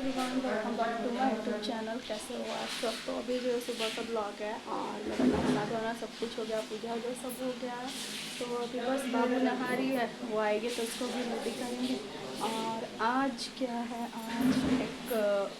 Everyone, welcome back to my YouTube channel. कैसे हो आप सब? तो अभी जो है सुबह का ब्लॉग है और मेरा नहाना धोना सब कुछ हो गया, पूजा वूजा सब हो गया। तो अभी बस बाबू नहा रही है, वो आएगी तो उसको भी रेडी करेंगे। और आज क्या है, आज एक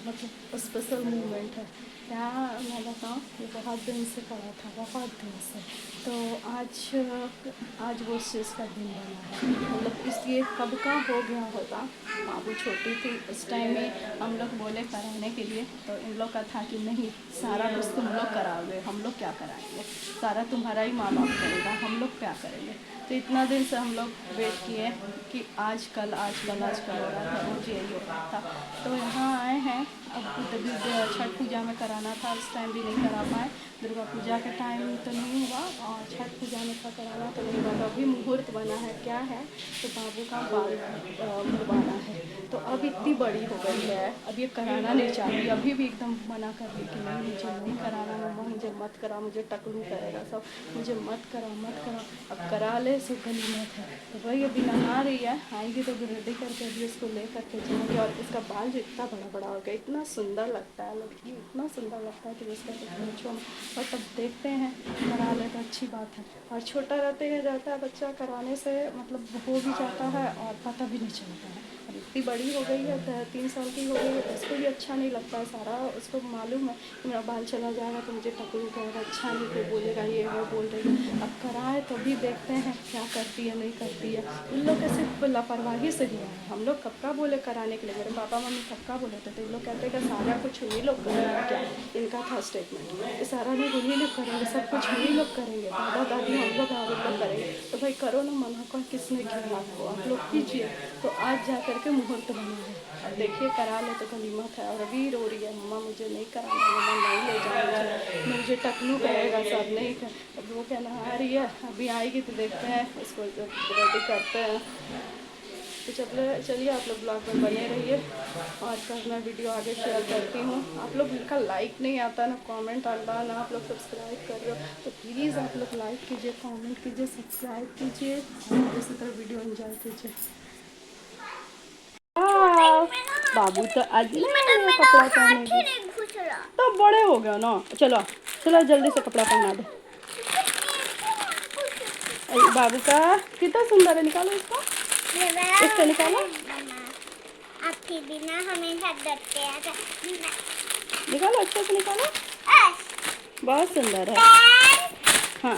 मतलब स्पेशल मोमेंट है। क्या मैं बताऊँ, ये बहुत दिन से पड़ा था, बहुत दिन से। तो आज वो उस चीज़ का दिन बना है, मतलब इसलिए कब का हो गया होता। बाबू छोटी थी उस टाइम में हम लोग बोले कराने के लिए, तो इन लोग का था कि नहीं, सारा कुछ तुम लोग कराओगे, हम लोग क्या कराएंगे, सारा तुम्हारा ही माँ बाप करेगा, हम लोग क्या करेंगे। तो इतना दिन से हम लोग वेट किए कि आजकल आजकल आजकल हो रहा था, रोज यही हो रहा था। तो यहाँ आए हैं। अब तभी छठ पूजा में कराना था, उस टाइम भी नहीं करा पाए। दुर्गा पूजा के टाइम तो नहीं हुआ और छठ पूजा में था कराना तो नहीं हुआ। तो अभी मुहूर्त बना है, क्या है, तो बाबू का बाल मुड़वाना है। तो अब इतनी बड़ी हो गई है, अब ये कराना नहीं चाहती, अभी भी एकदम मना कर रही कि नहीं, मुझे नहीं कराना मम्मा, मुझे मत करा, मुझे टकलू करेगा सब, मुझे मत करा मत करा। अब करा ले सो गनीमत है। तो वही अभी नहा रही है, आएगी तो रेडी करके अभी उसको ले करके जाएंगे। और इसका बाल जो इतना बड़ा बड़ा हो गया, इतना सुंदर लगता है, लड़की इतना सुंदर लगता है कि उसका कुछ पूछो। बट अब देखते हैं, करा ले तो अच्छी बात है। और छोटा रहते ही रहता है बच्चा, कराने से मतलब हो भी जाता है और पता भी नहीं चलता है। अब इतनी बड़ी हो गई है, 3 साल की हो गई है, तो उसको भी अच्छा नहीं लगता है सारा। उसको मालूम है कि मेरा बाल चला जाएगा तो मुझे टकलू करेगा, अच्छा नहीं, कोई बोलेगा, ये वो बोल रही है। अब कराए तो भी देखते हैं क्या करती है नहीं करती है। उन लोग कैसे लापरवाही से हुआ है। हम लोग कब का बोले कराने के लिए, मेरे पापा मम्मी कब का बोले थे, तो इन लोग कहते हैं कि सारा कुछ उन्हीं लोग करेंगे। क्या इनका था स्टेटमेंट कि सारा लोग उन्हीं लोग करेंगे, सब कुछ उन्हीं लोग करेंगे, दादा दादी हम लोग और उन लोग करेंगे। तो भाई करो ना, मना कौन किसने किया आपको, आप लोग कीजिए। तो आज जा करके मुहूर्त बना है, अब देखिए करा ले तो गनीमत है। और अभी रो रही है, मम्मा मुझे नहीं कराना, मम्मा नहीं ले जाओ मुझे टकलू करेगा सब, नहीं कर। अब वो क्या नहा रही है, अभी आएगी तो देखते हैं, उसको रेडी करते हैं। तो चलिए आप लोग ब्लॉग में बने रहिए और कल मैं वीडियो आगे शेयर करती हूँ। आप लोग का लाइक नहीं आता, ना कमेंट आता, ना आप लोग सब्सक्राइब कर रहे हो, तो प्लीज़ आप लोग लाइक कीजिए, कमेंट कीजिए, सब्सक्राइब कीजिए और इसी तरह वीडियो एंजॉय कीजिए। बाबू तो आज नया कपड़ा पहनेगी, तो बड़े हो गया ना। चलो चलो जल्दी से कपड़ा पहना दो। बाबू का कितना सुंदर है, निकालो इसको, इसको निकालो, आपके बिना हमेशा डरते हैं। निकालो अच्छे से निकालो, बहुत सुंदर है। हाँ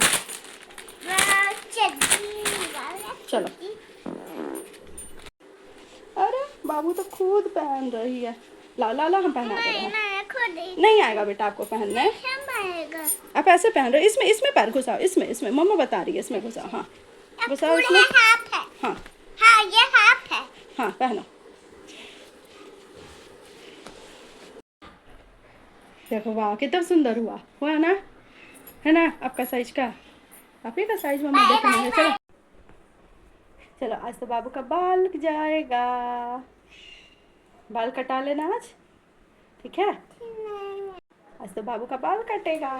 चलो। अरे बाबू तो खुद पहन रही है। ला ला ला, हम पहना दे रहे हैं। नहीं आएगा बेटा आपको पहनने, आप ऐसे पहन रहे हो। इसमें इसमें पैर घुसाओ, इसमें इसमें मम्मा बता रही है, इसमें घुसाओ। हाँ घुसाओ इसमें। हाँ हाँ ये हाफ है। हाँ पहनो। देखो वाह कितना सुंदर हुआ ना, है ना, आपका साइज का, आप ही का साइज मम्मा देखना है। चलो चलो, आज तो बाबू का बाल जाएगा, बाल कटा लेना आज, ठीक है। आज तो बाबू का बाल कटेगा।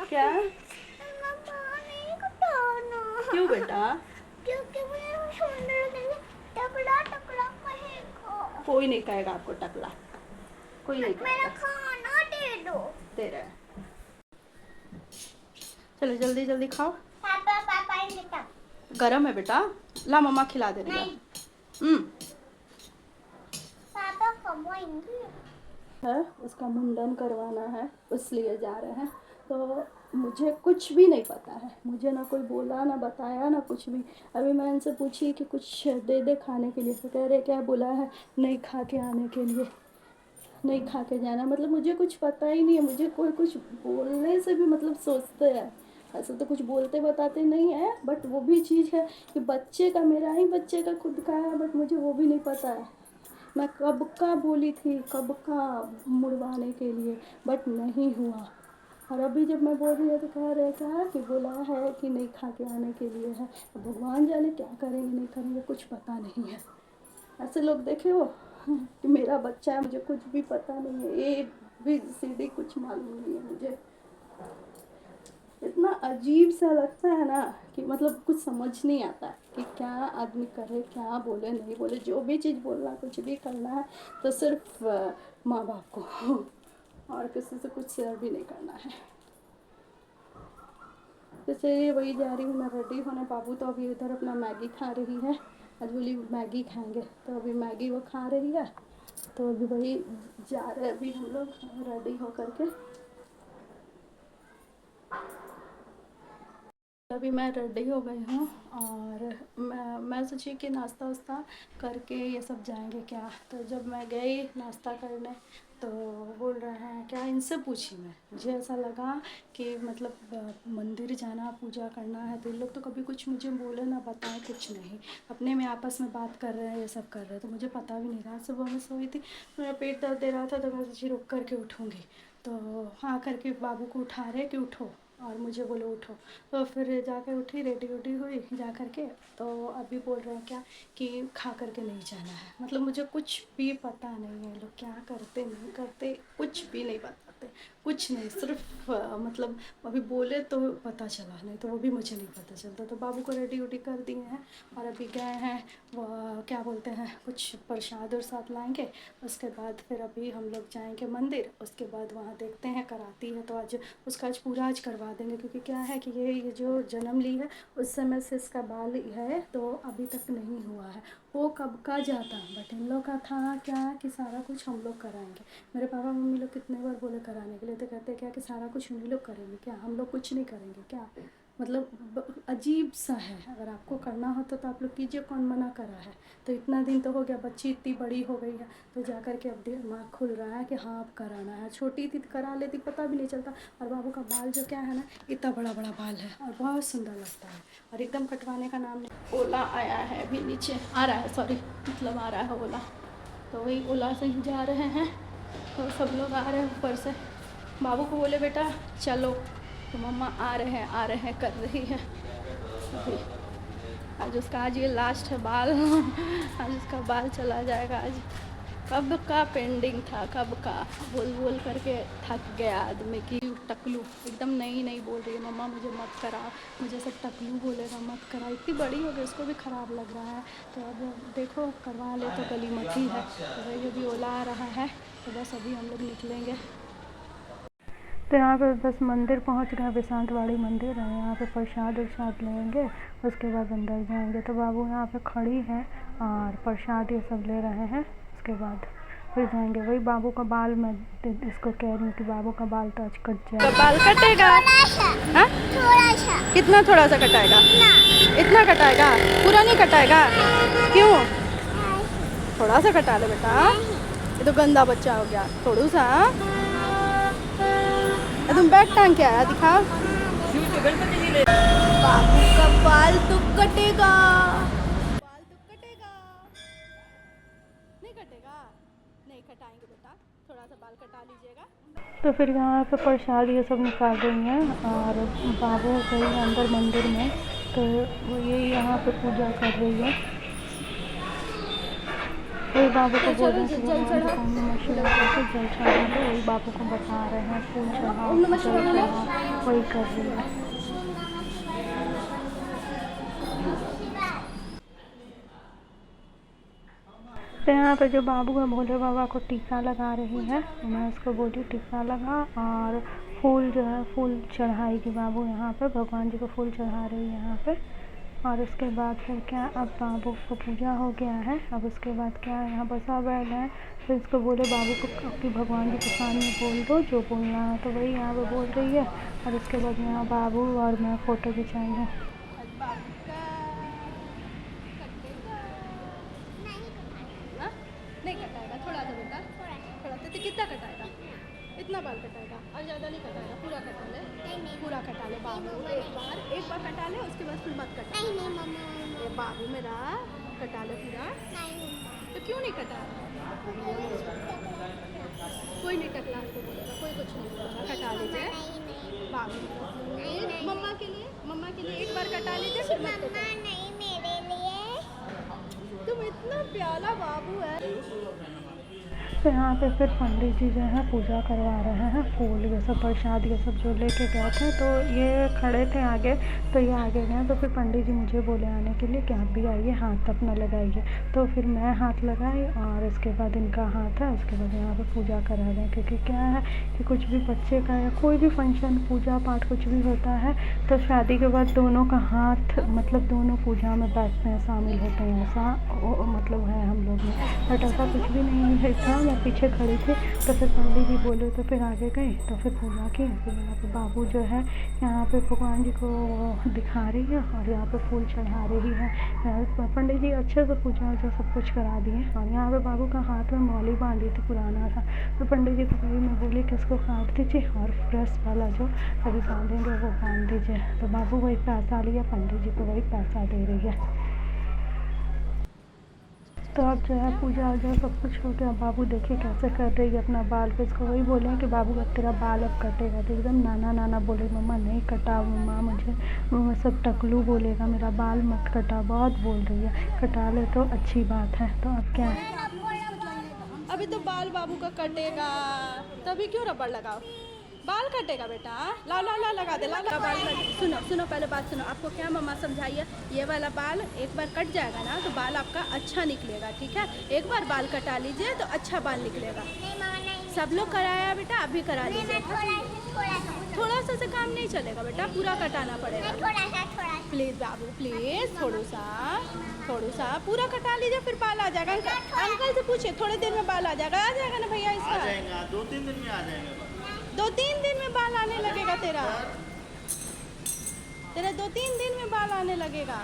क्या? क्यों बेटा? क्योंकि मुझे सुंदर लगेगा, टकला टकला कहेगा। कोई नहीं कहेगा आपको टकला, कोई नहीं मेरा कहेगा। खाना दे दो। दे रहे हैं, चलो जल्दी जल्दी खाओ। पापा पापा इनका गरम है बेटा, ला मम्मा खिला दे रही है। पापा खवाएंगे है, उसका मुंडन करवाना है, इसलिए जा रहे हैं। तो मुझे कुछ भी नहीं पता है, मुझे ना कोई बोला ना बताया ना कुछ भी। अभी मैं इनसे पूछी कि कुछ दे दे खाने के लिए, तो कह रहे क्या बोला है, नहीं खा के आने के लिए, नहीं खा के जाना। मतलब मुझे कुछ पता ही नहीं है, मुझे कोई कुछ बोलने से भी मतलब सोचते हैं, ऐसे तो कुछ बोलते बताते नहीं है। बट वो भी चीज़ है कि बच्चे का, मेरा ही बच्चे का खुद का है, बट मुझे वो भी नहीं पता है। मैं कब का बोली थी, कब का मुड़वाने के लिए, बट नहीं हुआ। और अभी जब मैं बोल रही हूँ तो कह रहे क्या कि बोला है कि नहीं खा के आने के लिए है। भगवान जाने क्या करेंगे नहीं करेंगे, कुछ पता नहीं है। ऐसे लोग देखे हो कि मेरा बच्चा है, मुझे कुछ भी पता नहीं है, ए भी सीधी कुछ मालूम नहीं है मुझे। इतना अजीब सा लगता है ना कि मतलब कुछ समझ नहीं आता कि क्या आदमी करे, क्या बोले नहीं बोले। जो भी चीज़ बोलना, कुछ भी करना है तो सिर्फ माँ बाप को और किसी से कुछ शेयर भी नहीं करना है। तो चलिए वही जा रही हूँ मैं रेडी होने। बाबू तो अभी उधर अपना मैगी खा रही है, आज बोली मैगी खाएंगे तो अभी मैगी वो खा रही है। तो अभी वही जा रहे हैं अभी हम लोग रेडी हो करके। अभी मैं रेडी हो गई हूँ और मैं सोची कि नाश्ता वास्ता करके ये सब जाएंगे क्या। तो जब मैं गई नाश्ता करने तो बोल रहे हैं क्या, इनसे पूछी मैं, मुझे ऐसा लगा कि मतलब मंदिर जाना, पूजा करना है तो इन लोग तो कभी कुछ मुझे बोले ना बताए, कुछ नहीं, अपने में आपस में बात कर रहे हैं, ये सब कर रहे हैं। तो मुझे पता भी नहीं रहा। सुबह में सोई थी, मेरा पेट दर्द दे रहा था तो मैं सोची रुक करके उठूँगी। तो हाँ करके बाबू को उठा रहे कि उठो और मुझे बोलो उठो। तो फिर जाकर उठी, रेडी वेडी हुई जा कर के। तो अभी बोल रहे हैं क्या कि खा करके नहीं जाना है। मतलब मुझे कुछ भी पता नहीं है लोग क्या करते नहीं करते, कुछ भी नहीं बताते, कुछ नहीं, सिर्फ मतलब अभी बोले तो पता चला, नहीं तो वो भी मुझे नहीं पता चलता। तो बाबू को रेडी वेडी कर दिए हैं और अभी गए हैं वो क्या बोलते हैं, कुछ प्रसाद और साथ लाएंगे। उसके बाद फिर अभी हम लोग जाएंगे मंदिर। उसके बाद वहाँ देखते हैं, कराती है तो आज उसका आज पूरा आज करवा देंगे। क्योंकि क्या है कि ये जो जन्म ली है उस समय से इसका बाल है तो अभी तक नहीं हुआ है, वो कब का जाता। बट इन लोग का था क्या कि सारा कुछ हम लोग कराएंगे। मेरे पापा मम्मी लोग कितने बार बोले कराने के लिए, तो कहते क्या कि सारा कुछ उन्हीं लोग करेंगे, क्या हम लोग कुछ नहीं करेंगे क्या। मतलब अजीब सा है। अगर आपको करना होता तो आप लोग कीजिए, कौन मना करा है। तो इतना दिन तो हो गया, बच्ची इतनी बड़ी हो गई है तो जा कर के अब दिमाग खुल रहा है कि हाँ अब कराना है। छोटी थी तो करा लेती, पता भी नहीं चलता। और बाबू का बाल जो क्या है ना, इतना बड़ा बड़ा बाल है और बहुत सुंदर लगता है और एकदम कटवाने का नाम नहीं। ओला आया है अभी, नीचे आ रहा है, सॉरी मतलब आ रहा है ओला। तो वही ओला से ही जा रहे हैं। तो सब लोग आ रहे हैं ऊपर से। बाबू को बोले बेटा चलो, तो मम्मा आ रहे हैं कर रही है अभी। आज उसका आज ये लास्ट है बाल आज उसका बाल चला जाएगा। आज कब का पेंडिंग था, कब का बोल बोल करके थक गया आदमी की। टकलू एकदम नई बोल रही है, मम्मा मुझे मत करा, मुझे सब टकलू बोलेगा, मत करा। इतनी बड़ी हो गई, उसको भी ख़राब लग रहा है। तो अब देखो करवा ले तो गली मत ही है। तो वही अभी ओला आ रहा है तो बस अभी हम लोग निकलेंगे। तो यहाँ पे बस मंदिर पहुँच गए, विशांतवाड़ी मंदिर है। यहाँ पे प्रसाद उरसाद लेंगे, उसके बाद अंदर जाएंगे। तो बाबू यहाँ पे खड़ी है और प्रसाद ये सब ले रहे हैं। उसके बाद फिर जाएंगे। वही बाबू का बाल, मैं इसको कह रही हूँ कि बाबू का बाल तो आज कट जाएगा। बाल कटेगा? हाँ थोड़ा सा। कितना थोड़ा सा कटाएगा? इतना कटाएगा, पूरा नहीं कटाएगा? क्यों? थोड़ा सा कटा ले बेटा, ये तो गंदा बच्चा हो गया। थोड़ा सा तुम बैग टांग के आया, दिखाओ। बाबू का बाल तो कटेगा, बाल तो कटेगा। नहीं कटेगा? नहीं कटाएंगे बेटा, थोड़ा सा बाल कटा लीजिएगा। तो फिर यहाँ पे प्रसाद ये सब निकाल रही हैं और बाबू गई अंदर मंदिर में। तो वो ये यहाँ पे पूजा कर रही है। वही बाबू को बोल रहे हैं कि भगवान को ओम नमः शिवाय करके जल चढ़ा दो। वही बाबू को बता रहे हैं, फूल चढ़ाओ, जल चढ़ाओ, वही कर रही है। तो यहाँ पे जो बाबू है भोले बाबा को टीका लगा रही है। मैं उसको बोली टीका लगा और फूल जो है फूल चढ़ाएगी बाबू। यहाँ पे भगवान जी को फूल चढ़ा रही है यहाँ पे। और उसके बाद फिर क्या, अब बाबू को पूजा हो गया है। अब उसके बाद क्या है, यहाँ पर सब बैठ गए। फिर इसको बोले बाबू को कि भगवान जी के सामने बोल दो जो बोलना है। तो वही यहाँ पे बोल रही है। और उसके बाद यहाँ बाबू और मैं फ़ोटो खिंचाएंगे। नहीं कटाएगा, थोड़ा सा बेटा, थोड़ा तो कितना कटाएगा? इतना बाल कटाएगा और ज़्यादा नहीं कटाएगा, पूरा कटा ले। नहीं पूरा कटा ले बाबू, एक बार कटा ले, उसके बाद फिर मत कटा। नहीं मम्मा, ये बाबू मेरा कटा ले पूरा। नहीं तो क्यों नहीं कटा? कोई नहीं टकला को बोलेगा, कोई कुछ नहीं बोलेगा, कटा लीजिए बाबू। मम्मा के लिए एक बार कटा लीजिए फिर मत कटा। नहीं मेरे लिए। तुम इतना प्यारा बाबू है। तो यहाँ पे फिर पंडित जी जो है पूजा करवा रहे हैं, फूल ये सब प्रसाद ये सब जो लेके गए थे, तो ये खड़े थे आगे, तो ये आगे गए, तो फिर पंडित जी मुझे बोले आने के लिए कि आप भी आइए, हाथ अपना लगाइए। तो फिर मैं हाथ लगाई और उसके बाद इनका हाथ है, उसके बाद यहाँ पे पूजा करा रहे हैं। क्योंकि क्या है कि कुछ भी बच्चे का या कोई भी फंक्शन, पूजा पाठ कुछ भी होता है, तो शादी के बाद दोनों का हाथ मतलब दोनों पूजा में बैठते हैं, शामिल होते हैं, ऐसा मतलब है हम लोग में। बट ऐसा कुछ भी नहीं है था। मैं पीछे खड़ी थी, तो फिर पंडित जी बोले तो फिर आगे गई, तो फिर पूजा की। फिर यहाँ पे बाबू जो है यहाँ पे भगवान जी को दिखा रही है और यहाँ पे फूल चढ़ा रही है। पंडित जी अच्छे से पूजा वूजा सब कुछ करा दिए। और यहाँ पे बाबू का हाथ में मौली बांधी थी, पुराना था, तो पंडित जी को मैं बोली कि इसको काट दीजिए और फ्रेश वाला जो अभी बांधेंगे वो बांध दीजिए। तो बाबू वही पैसा लिया, पंडित जी को वही पैसा दे रही है। तो अब जो है पूजा वूजा सब कुछ हो गया। बाबू देखिए कैसे कर रही है अपना बाल को। इसको वही बोले कि बाबू अब तेरा बाल अब कटेगा, तो एकदम नाना नाना बोले मम्मा नहीं कटा मम्मा, मुझे सब टकलू बोलेगा, मेरा बाल मत कटा, बहुत बोल रही है। कटा ले तो अच्छी बात है। तो अब क्या है, अभी तो बाल बाबू का कटेगा, तभी क्यों रबड़ लगाओ, बाल कटेगा बेटा, ला ला ला लगा दे, ला ला बाल सुनो सुनो, पहले बात सुनो। आपको क्या मम्मा समझाइए, ये वाला बाल एक बार कट जाएगा ना तो बाल आपका अच्छा निकलेगा, ठीक है। एक बार बाल कटा लीजिए तो अच्छा बाल निकलेगा। नहीं मामा नहीं, सब लोग कराया बेटा, आप भी करा लीजिए। थोड़ा थोड़ा सा से काम नहीं चलेगा बेटा, पूरा कटाना पड़ेगा। सा प्लीज़ बाबू प्लीज़, थोड़ा सा पूरा कटा लीजिए, फिर बाल आ जाएगा। अंकल से पूछिए, थोड़े देर में बाल आ जाएगा ना भैया इसका? 2-3 दिन में आ जाएगा। 2-3 दिन में बाल आने लगेगा तेरा 2-3 दिन में बाल आने लगेगा।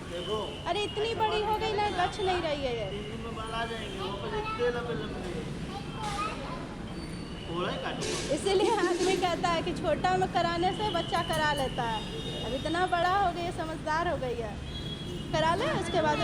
देखो अरे इतनी बड़ी हो गई ना, लच नहीं रही है ये। 3 दिन में बाल आ जाएंगे, वो पर इतने लंबे थोड़ा ही काटो। इसीलिए आदमी कहता है कि छोटा में कराने से बच्चा करा लेता है। अब इतना बड़ा हो गई है, समझदार हो गई है, करा ले उसके बाद।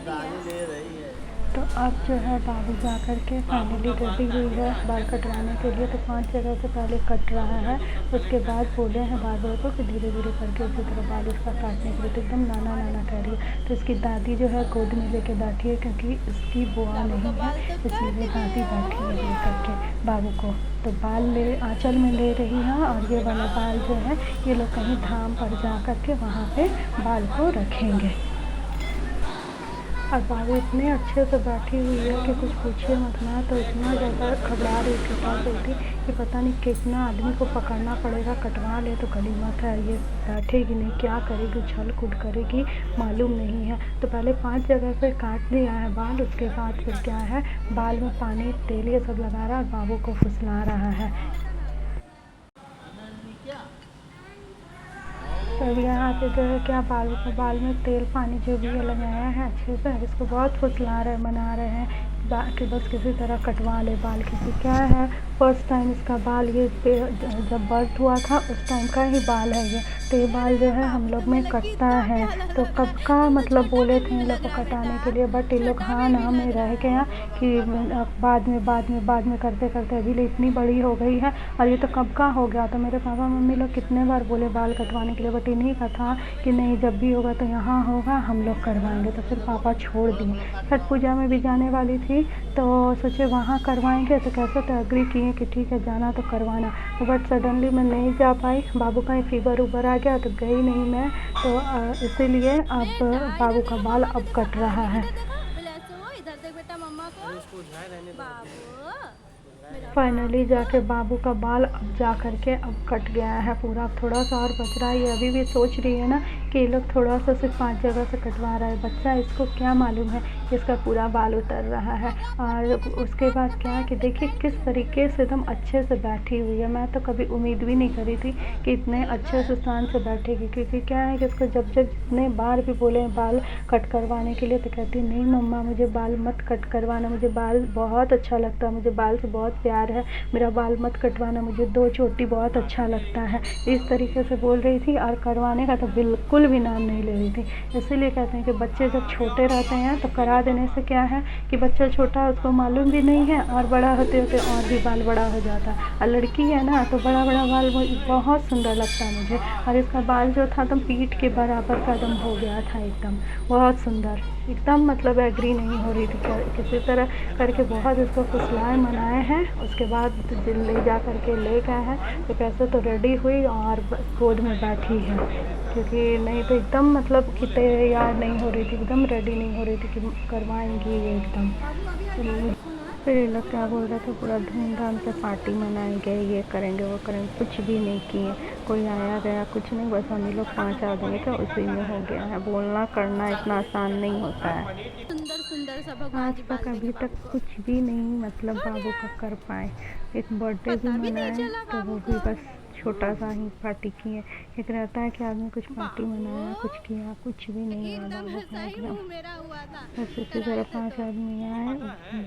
दाने ले रही है। तो अब जो है बाबू जा कर के फाइनली रेडी हुई है बाल कटवाने के लिए। तो 5 जगह से पहले कट रहा है, उसके बाद बोले हैं बार को कि धीरे धीरे करके उसी तरह बाल इसका काटने के लिए। तो एकदम नाना नाना कह रही है। तो इसकी दादी जो है गोद में लेके बैठी है, क्योंकि इसकी बुआ नहीं है, इसलिए दादी बैठी है लेकर के बाबू को। तो बाल ले आंचल में ले रही है, और ये वाला बाल जो है ये लोग कहीं धाम पर जा कर के वहाँ पे बाल को रखेंगे। और बाबू इतने अच्छे से बैठी हुई है कि कुछ पूछिए मत ना। तो इतना ज़्यादा घबरा रही थी, डर रही थी कि पता नहीं कितना आदमी को पकड़ना पड़ेगा, कटवा ले तो गनीमत है, ये बैठेगी नहीं, क्या करेगी, उछल कूद करेगी, मालूम नहीं है। तो पहले 5 जगह से काट दिया है बाल, उसके बाद फिर क्या है बाल में पानी तेल ये सब लगा रहा है और बाबू को फुसला रहा है। तो यहाँ पे जो है क्या बाल में तेल पानी जो भी है लगाया है अच्छे से, इसको बहुत फुसला रहे मना रहे हैं कि बस किसी तरह कटवा ले बाल। किसी क्या है फर्स्ट टाइम इसका बाल ये जब बर्थ हुआ था उस टाइम का ही बाल है ये। तो ये बाल जो है हम लोग में कटता है, तो कब का मतलब बोले थे इन लोग को कटाने के लिए, बट ये लोग हाँ ना में रह गया कि बाद में करते करते अभी इतनी बड़ी हो गई है। और ये तो कब का हो गया। तो मेरे पापा मम्मी लोग कितने बार बोले बाल कटवाने के लिए, बट इन्हीं का था कि नहीं जब भी होगा तो यहाँ होगा हम लोग करवाएंगे। तो फिर पापा छोड़ दिए। छठ पूजा में भी जाने वाली थी, तो सोचे वहाँ करवाएंगे, तो कैसे तो एग्री किए कि ठीक है जाना तो करवाना। तो बट सडनली मैं नहीं जा पाई, बाबू का फीवर उबर आ गया तो गई नहीं मैं। तो इसीलिए अब बाबू का बाल अब कट रहा है। इधर देख बेटा मम्मा को, फाइनली जाके बाबू का बाल अब जा कर के अब कट गया है पूरा। थोड़ा सा और बच रहा है। ये अभी भी सोच रही है ना कि ये लोग थोड़ा सा सिर्फ 5 जगह से कटवा रहा है। बच्चा इसको क्या मालूम है कि इसका पूरा बाल उतर रहा है। और उसके बाद क्या है कि देखिए किस तरीके से एकदम अच्छे से बैठी हुई है। मैं तो कभी उम्मीद भी नहीं करी थी कि इतने अच्छे से शान से बैठेगी, क्योंकि क्या है कि इसको जब जितने बार भी बोले बाल कट करवाने के लिए तो कहती नहीं मम्मा मुझे बाल मत कट करवाना, मुझे बाल बहुत अच्छा लगता है, मुझे बाल से बहुत प्यार है, मेरा बाल मत कटवाना, मुझे 2 चोटी बहुत अच्छा लगता है। इस तरीके से बोल रही थी। और करवाने का तो बिल्कुल बिल्कुल भी नाम नहीं ले रही थी। इसीलिए कहते हैं कि बच्चे जब छोटे रहते हैं तो करा देने से क्या है कि बच्चा छोटा है उसको मालूम भी नहीं है और बड़ा होते होते और भी बाल बड़ा हो जाता है। और लड़की है ना तो बड़ा बड़ा बाल बहुत सुंदर लगता है मुझे। और इसका बाल जो था एकदम पीठ के बराबर का एकदम हो गया था, एकदम बहुत सुंदर, एकदम मतलब एग्री नहीं हो रही थी। किसी तरह करके बहुत इसको फुसलाए मनाए हैं, उसके बाद ले जा करके ले गए हैं। तो कैसे तो रेडी हुई और गोद में बैठी है, क्योंकि नहीं तो एकदम मतलब कि तैयार नहीं हो रही थी, एकदम रेडी नहीं हो रही थी कि करवाएंगी ये एकदम। फिर ये लोग क्या बोल रहे थे, पूरा धूमधाम से पार्टी मनाएंगे, ये करेंगे वो करेंगे, कुछ भी नहीं किए। कोई आया गया कुछ नहीं, बस हम लोग 5 आदमी थे उसी में हो गया है। बोलना करना इतना आसान नहीं होता है। सुंदर सुंदर सा भगवान आज जी तक अभी तक कुछ भी नहीं मतलब बाबू का कर पाए। एक बर्थडे भी मनाए तो वो भी बस छोटा सा ही पार्टी किए। एक रहता है कि आदमी कुछ पार्टी मनाया, कुछ किया, कुछ भी नहीं हुआ बाबू का मतलब। मेरा हुआ था। बस इसी तरह 5 आदमी आए,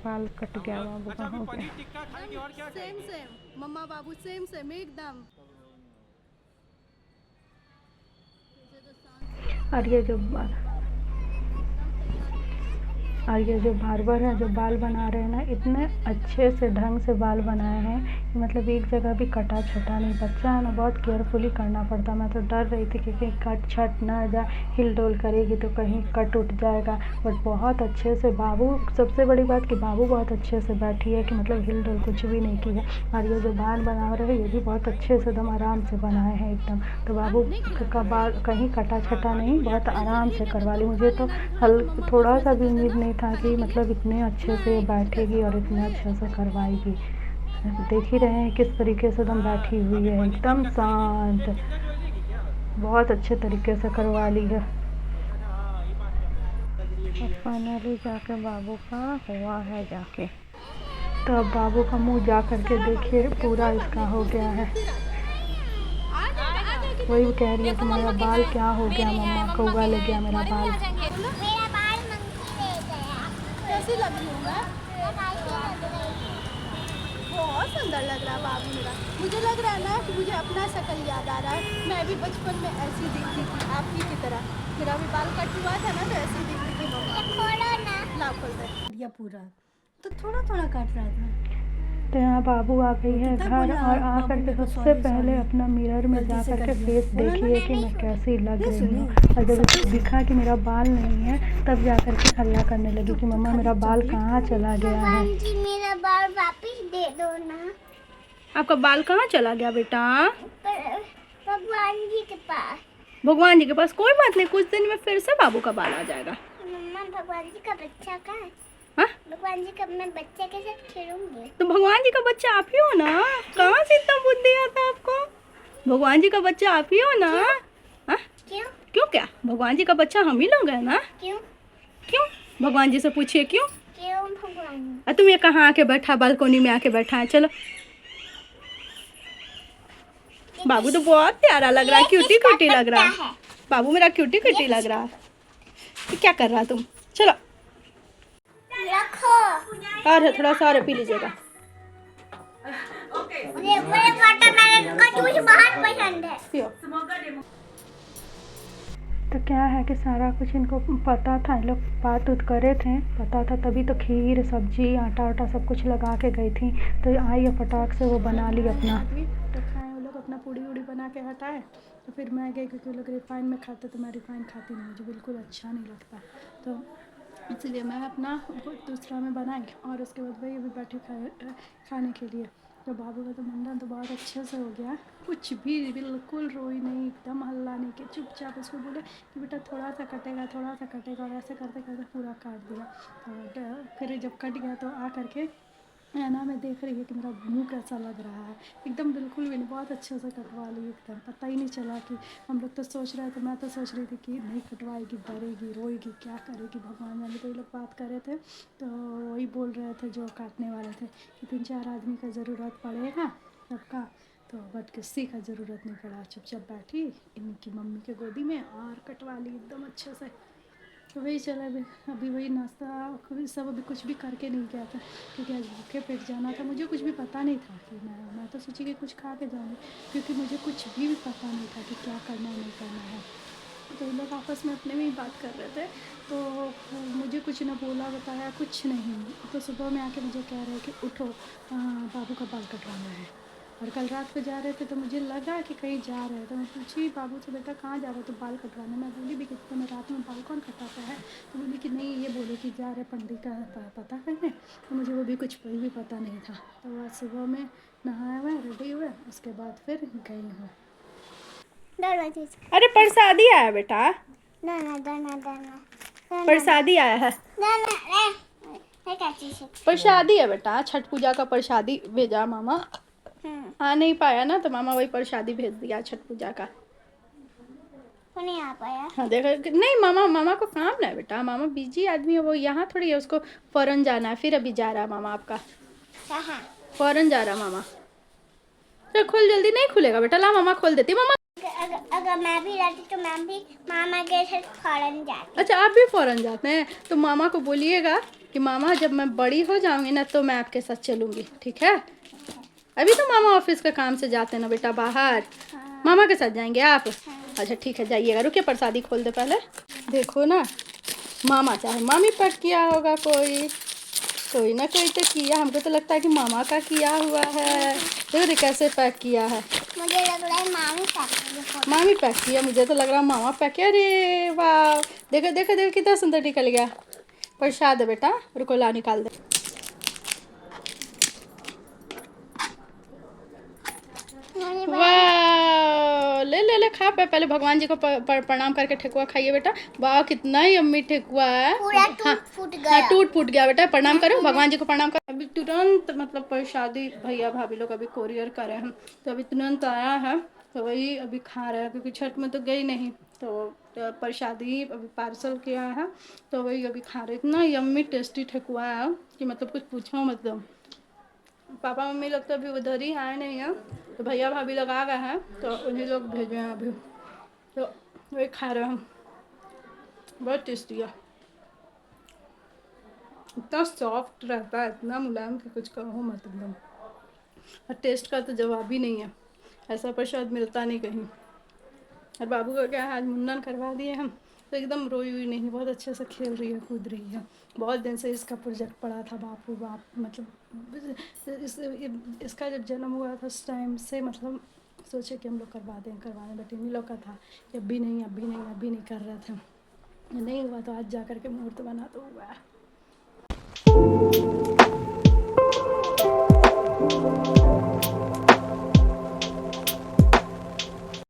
बाल कट गया बाबू का, हो गया। सेम सेम मम्मा बाबू सेम सेम एकदम। और ये जो बार्बर है जो बाल बना रहे हैं ना, इतने अच्छे से ढंग से बाल बनाए हैं कि मतलब एक जगह भी कटा छटा नहीं। बच्चा है ना बहुत केयरफुली करना पड़ता। मैं तो डर रही थी कि कहीं कट छट ना जाए, हिल डोल करेगी तो कहीं कट उठ जाएगा। बट बहुत अच्छे से बाबू, सबसे बड़ी बात कि बाबू बहुत अच्छे से बैठी है कि मतलब हिल डोल कुछ भी नहीं की है। और ये जो बाल बना रहे हैं ये भी बहुत अच्छे से एकदम आराम से बनाए हैं एकदम। तो बाबू का बाल कहीं कटा छटा नहीं, बहुत आराम से करवा ली। मुझे तो थोड़ा सा भी उम्मीद नहीं था कि मतलब इतने अच्छे से बैठेगी और इतने अच्छे से करवाएगी। देख ही रहे हैं किस तरीके से एकदम बैठी हुई है, एकदम शांत, बहुत अच्छे तरीके से करवा ली है। और फाइनली जाके बाबू का हुआ है जाके। तो अब बाबू का मुंह जा करके देखिए पूरा इसका हो गया है। वही कह रही है कि मेरा बाल क्या हो गया मम्मा, कौवा लग गया मेरा बाल। मेरा बाल मंकी ले गया। कैसी लग रही हूँ मैं? कैसी लग रही? बहुत सुंदर लग रहा है बाबू मेरा। मुझे लग रहा है ना कि मुझे अपना शक्ल याद आ रहा है। मैं भी बचपन में ऐसी दिखती थी आपकी की तरह। मेरा भी बाल कट हुआ था ना तो ऐसी दिखती थी मम्मा। खोलो ना। ला खोल दे। या पूरा तो थोड़ा थोड़ा काट रहा था। तो यहाँ बाबू आ गई है घर और आ करके सबसे पहले अपना मिरर में जा करके फेस देखिए कि मैं कैसी लग रही हूँ। और जब उसको दिखा कि मेरा बाल नहीं है तब जा करके हल्ला करने लगी कि मम्मा मेरा बाल कहाँ चला गया है। भगवान जी मेरा बाल वापस दे दो ना। आपका बाल कहाँ चला गया बेटा? भगवान जी के पास। भगवान जी के पास? कोई बात नहीं, कुछ दिन में फिर से बाबू का बाल आ जाएगा। मम्मा भगवान जी का बच्चा कहाँ है? हाँ? भगवान जी का मैं बच्चे के साथ खेलूंगी। तो भगवान जी का बच्चा आप ही हो ना? कहाँ से इतना बुद्धि आता आपको? भगवान जी का बच्चा आप ही हो ना? हाँ? क्यों? क्यों क्या? भगवान जी का बच्चा हम ही लोग हैं ना? क्यों? क्यों? भगवान जी से पूछिए क्यों? क्यों भगवान जी? तुम ये कहाँ आके बैठा, बालकोनी में आके बैठा है? चलो। बाबू तो बहुत प्यारा लग रहा है, क्यूटी क्यूटी लग रहा है। बाबू मेरा क्यूटी क्यूटी लग रहा है। क्या कर रहा है तुम? चलो रखो। और थोड़ा सा और पी लीजिएगा। मुझे वाटरमेलन का जूस बहुत पसंद है। पियो। तो क्या है कि सारा कुछ इनको पता था, इन लोग बात उत करे थे, पता था तभी तो खीर सब्जी आटा वाटा सब कुछ लगा के गई थी। तो आई और फटाक से वो बना ली अपना। तो खाए वो लोग अपना पूड़ी उड़ी बना के हटाए। तो फिर मैं गई क्योंकि वो लोग रिफाइन में खाते, तो मैं रिफाइन खाती नहीं, मुझे बिल्कुल अच्छा नहीं लगता। तो इसलिए मैं अपना दूसरा में बनाई और उसके बाद वही अभी बैठी खाने के लिए। तो बाबू का तो मुंडन तो बहुत अच्छे से हो गया, कुछ भी बिल्कुल रोई नहीं, एकदम हल्ला नहीं कि चुपचाप उसको बोले कि बेटा थोड़ा सा कटेगा थोड़ा सा कटेगा, और ऐसे करते करते पूरा काट दिया। तो फिर जब कट गया तो आ करके ना मैं देख रही है कि मेरा मुंह कैसा लग रहा है, एकदम बिल्कुल भी नहीं, बहुत अच्छे से कटवा ली एकदम, पता ही नहीं चला कि हम लोग तो सोच रहे थे, मैं तो सोच रही थी कि नहीं कटवाएगी, डरेगी, रोएगी, क्या करेगी भगवान जाने। तो ये लोग बात कर रहे थे तो वही बोल रहे थे जो काटने वाले थे कि 3-4 आदमी का ज़रूरत पड़ेगा सबका, तो बट किसी का ज़रूरत नहीं पड़ा, चुपचाप बैठी इनकी मम्मी के गोदी में और कटवा ली एकदम अच्छे से। तो वही चला अभी वही नाश्ता सब अभी कुछ भी करके नहीं गया था क्योंकि आज भूखे पेट जाना था। मुझे कुछ भी पता नहीं था कि मैं तो सोची कि कुछ खा के जाऊँगी, क्योंकि मुझे कुछ भी पता नहीं था कि क्या करना है नहीं करना है। तो इन लोग आपस में अपने में ही बात कर रहे थे, तो मुझे कुछ ना बोला बताया कुछ नहीं। तो सुबह में आके मुझे कह रहे हैं कि उठो बाबू का बाल कटवाना है। और कल रात को जा रहे थे तो मुझे लगा कि कहीं जा रहे हैं, तो मैं पूछी बाबू से, बेटा कहाँ जा रहे हो? तो बाल कटवाने। मैं बोली भी कितने में रात में बाल कौन कटाता है? तो बोली कि नहीं, ये बोले कि जा रहे पंडित का पता करने। तो मुझे वो भी कुछ भी पता नहीं था। तो आज सुबह में नहाया हुआ रेडी हुए, उसके बाद फिर गई हूँ। अरे प्रसादी आया बेटा, प्रसादी आया है, प्रसादी है बेटा, छठ पूजा का प्रसादी भेजा मामा। आ नहीं पाया ना तो मामा वही प्रसादी भेज दिया छठ पूजा का। नहीं आ पाया। हाँ देखो, नहीं मामा को काम ना है बेटा, मामा बिजी आदमी है, वो यहाँ थोड़ी है, उसको फौरन जाना है। फिर अभी जा रहा है मामा आपका, कहाँ? फौरन जा रहा है मामा। तो खोल, जल्दी नहीं खुलेगा बेटा, ला मामा खोल देती। मामा अगर मैं भी रहती तो मैं भी मामा के साथ फौरन जाती। अच्छा आप भी फौरन जाते हैं? तो मामा को बोलिएगा कि मामा जब मैं बड़ी हो जाऊंगी ना तो मैं आपके साथ चलूंगी, ठीक है? अभी तो मामा ऑफिस का काम से जाते हैं ना बेटा बाहर। हाँ। मामा के साथ जाएंगे आप? हाँ। अच्छा ठीक है, जाइएगा। रुकिए प्रसादी खोल दे पहले। देखो ना, मामा चाहे मामी पैक किया होगा, कोई ना कोई तो किया। हमको तो लगता है कि मामा का किया हुआ है। देखो कैसे पैक किया है। मुझे लग रहा है मामी पैक की। मामी पैक किया, मुझे तो लग रहा है मामा पैक किया। अरे वाह, देखो देखो देखो कितना सुंदर निकल गया। प्रसाद है बेटा, रुको ला निकाल दे। वाह, ले ले ले खा पे, पहले भगवान जी को प्रणाम करके ठेकुआ खाइए बेटा। वाह कितना ही यम्मी ठेकुआ है। पूरा टूट गया। टूट फूट गया बेटा। प्रणाम करो भगवान जी को, प्रणाम करो। अभी तुरंत मतलब प्रसादी भैया भाभी लोग अभी कोरियर करे हैं, तो अभी तुरंत आया है, तो वही अभी खा रहे हैं, क्योंकि छठ में तो गई नहीं, तो प्रसादी अभी पार्सल किया है, तो वही अभी खा रहे। इतना यम्मी टेस्टी ठेकुआ है कि मतलब कुछ पूछो मतलब। पापा मम्मी लोग तो अभी उधर ही आए नहीं हैं, तो भैया भाभी लोग आ गए हैं, तो उन्हीं लोग भेजे हैं अभी, तो वही खा रहे हैं। बहुत टेस्टी है, इतना सॉफ्ट रहता है, इतना मुलायम कि कुछ कहो मत एकदम। और टेस्ट का तो जवाब ही नहीं है, ऐसा प्रसाद मिलता नहीं कहीं। और बाबू का क्या आज मुंडन करवा दिए हम, तो एकदम रोई हुई नहीं, बहुत अच्छे से खेल रही है, कूद रही है। बहुत दिन से इसका प्रोजेक्ट पड़ा था, बापू बाप, मतलब इसका जब जन्म हुआ था उस टाइम से मतलब सोचे कि हम लोग करवा दें, बट इन्हीं लोग का था कि अभी नहीं कर रहे थे। नहीं हुआ तो आज जा कर के मुहूर्त बना तो हुआ है।